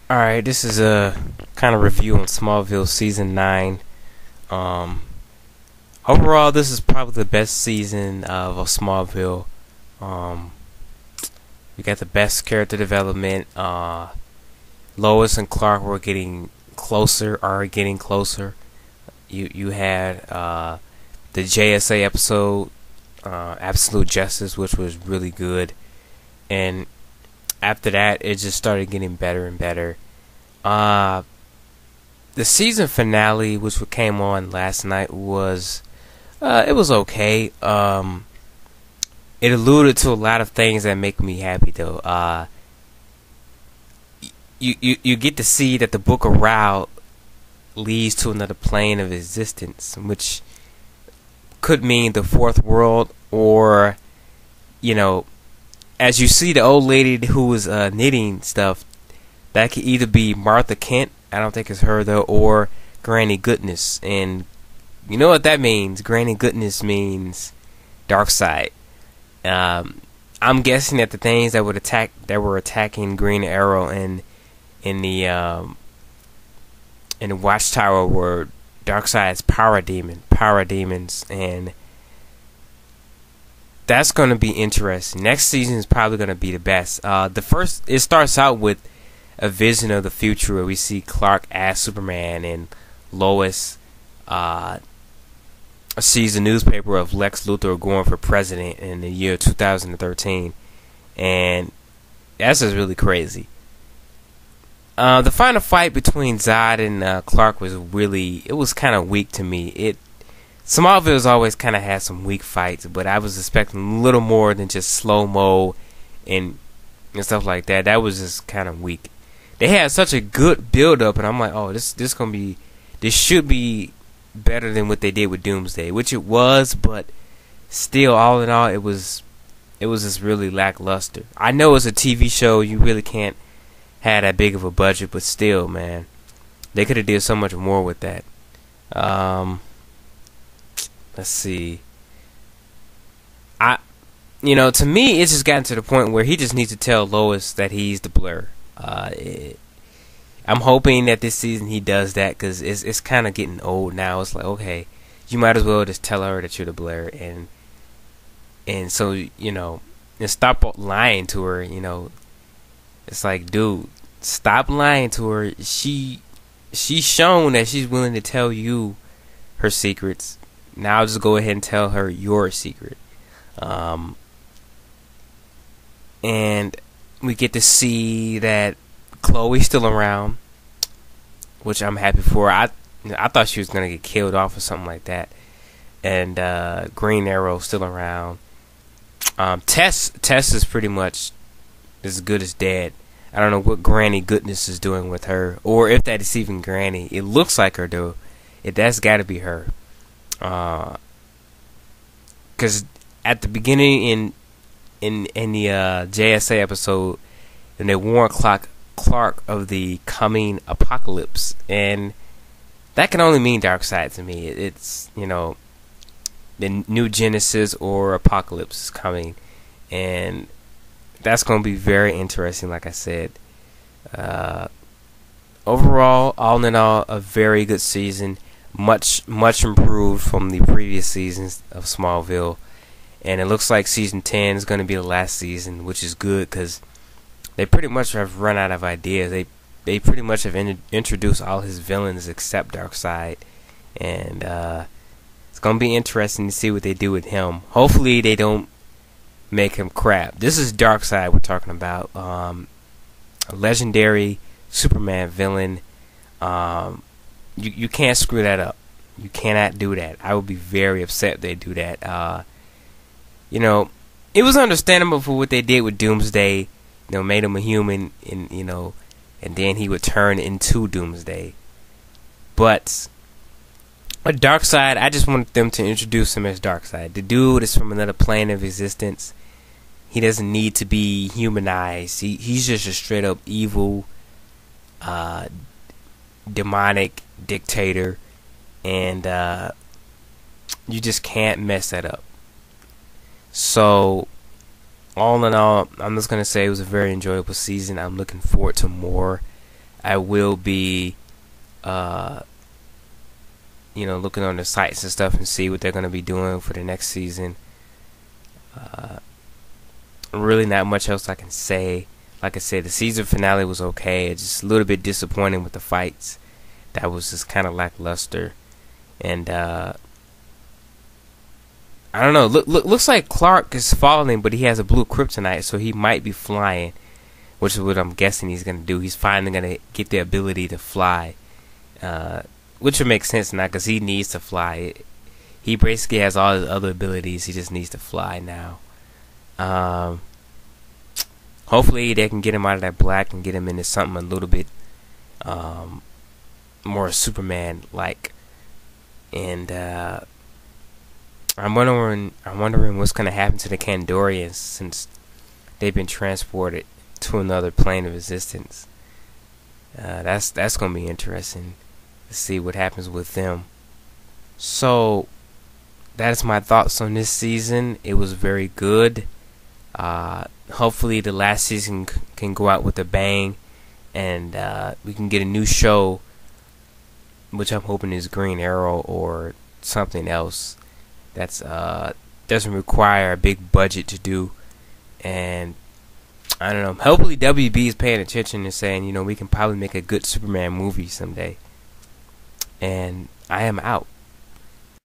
Alright, this is a kind of review on Smallville Season 9. Um, Overall, this is probably the best season of Smallville. Um, we got the best character development. Lois and Clark were getting closer, are getting closer. You had the JSA episode, Absolute Justice, which was really good. And after that, it just started getting better and better. Uh, the season finale, which came on last night, was it was okay. It alluded to a lot of things that make me happy though. You get to see that the Book of Ra leads to another plane of existence, which could mean the fourth world, or you know, as you see the old lady who was knitting stuff, that could either be Martha Kent, I don't think it's her though, or Granny Goodness. And you know what that means? Granny Goodness means Darkseid. I'm guessing that the things that were attacking Green Arrow in the Watchtower were Darkseid's power demons, and that's going to be interesting. Next season is probably going to be the best. It starts out with a vision of the future where we see Clark as Superman, and Lois sees a newspaper of Lex Luthor going for president in the year 2013, and that's just really crazy. The final fight between Zod and Clark was kind of weak to me. Smallville's always kind of had some weak fights, but I was expecting a little more than just slow-mo and stuff like that. That was just kind of weak. They had such a good build-up, and I'm like, oh, this should be better than what they did with Doomsday, which it was, but still, all in all, it was just really lackluster. I know it's a TV show, you really can't have that big of a budget, but still, man, they could have did so much more with that. Let's see. To me, it's just gotten to the point where he just needs to tell Lois that he's the Blur. I'm hoping that this season he does that, because it's kind of getting old now. It's like, okay, you might as well just tell her that you're the Blur, and so and stop lying to her. It's like, dude, stop lying to her. She's shown that she's willing to tell you her secrets. Now just go ahead and tell her your secret. And we get to see that Chloe's still around, which I'm happy for. I thought she was gonna get killed off or something like that. And Green Arrow's still around. Tess is pretty much as good as dead. I don't know what Granny Goodness is doing with her, or if that is even Granny. It looks like her though. That's got to be her. Because at the beginning in the JSA episode, and they warn Clark of the coming apocalypse, and that can only mean Darkseid to me. It's the new Genesis or apocalypse is coming, and that's going to be very interesting. Like I said, overall, all in all, a very good season. Much improved from the previous seasons of Smallville, and it looks like season 10 is going to be the last season, which is good because they pretty much have run out of ideas. They pretty much have introduced all his villains except Darkseid, and it's going to be interesting to see what they do with him. Hopefully they don't make him crap. This is Darkseid we're talking about, a legendary Superman villain. You can't screw that up. You cannot do that. I would be very upset if they do that. It was understandable for what they did with Doomsday. Made him a human, and then he would turn into Doomsday. But Darkseid, I just wanted them to introduce him as Darkseid. The dude is from another plane of existence. He doesn't need to be humanized. He's just a straight up evil, demonic dictator, and you just can't mess that up. So all in all, I'm just gonna say it was a very enjoyable season. I'm looking forward to more. I will be, looking on the sites and stuff and see what they're going to be doing for the next season. Really not much else I can say. Like I said, the season finale was okay. It's just a little bit disappointing with the fights. That was just kind of lackluster. And I don't know. Looks like Clark is falling, but he has a blue kryptonite, so he might be flying, which is what I'm guessing he's gonna do. He's finally gonna get the ability to fly, which would make sense now because he needs to fly. He basically has all his other abilities. He just needs to fly now. Hopefully they can get him out of that black and get him into something a little bit more Superman-like. And I'm wondering what's gonna happen to the Kandorians since they've been transported to another plane of existence. That's gonna be interesting to see what happens with them. So that's my thoughts on this season. It was very good. Hopefully the last season can go out with a bang, and we can get a new show, which I'm hoping is Green Arrow or something else that's doesn't require a big budget to do. And I don't know, hopefully WB is paying attention and saying, we can probably make a good Superman movie someday. And I am out.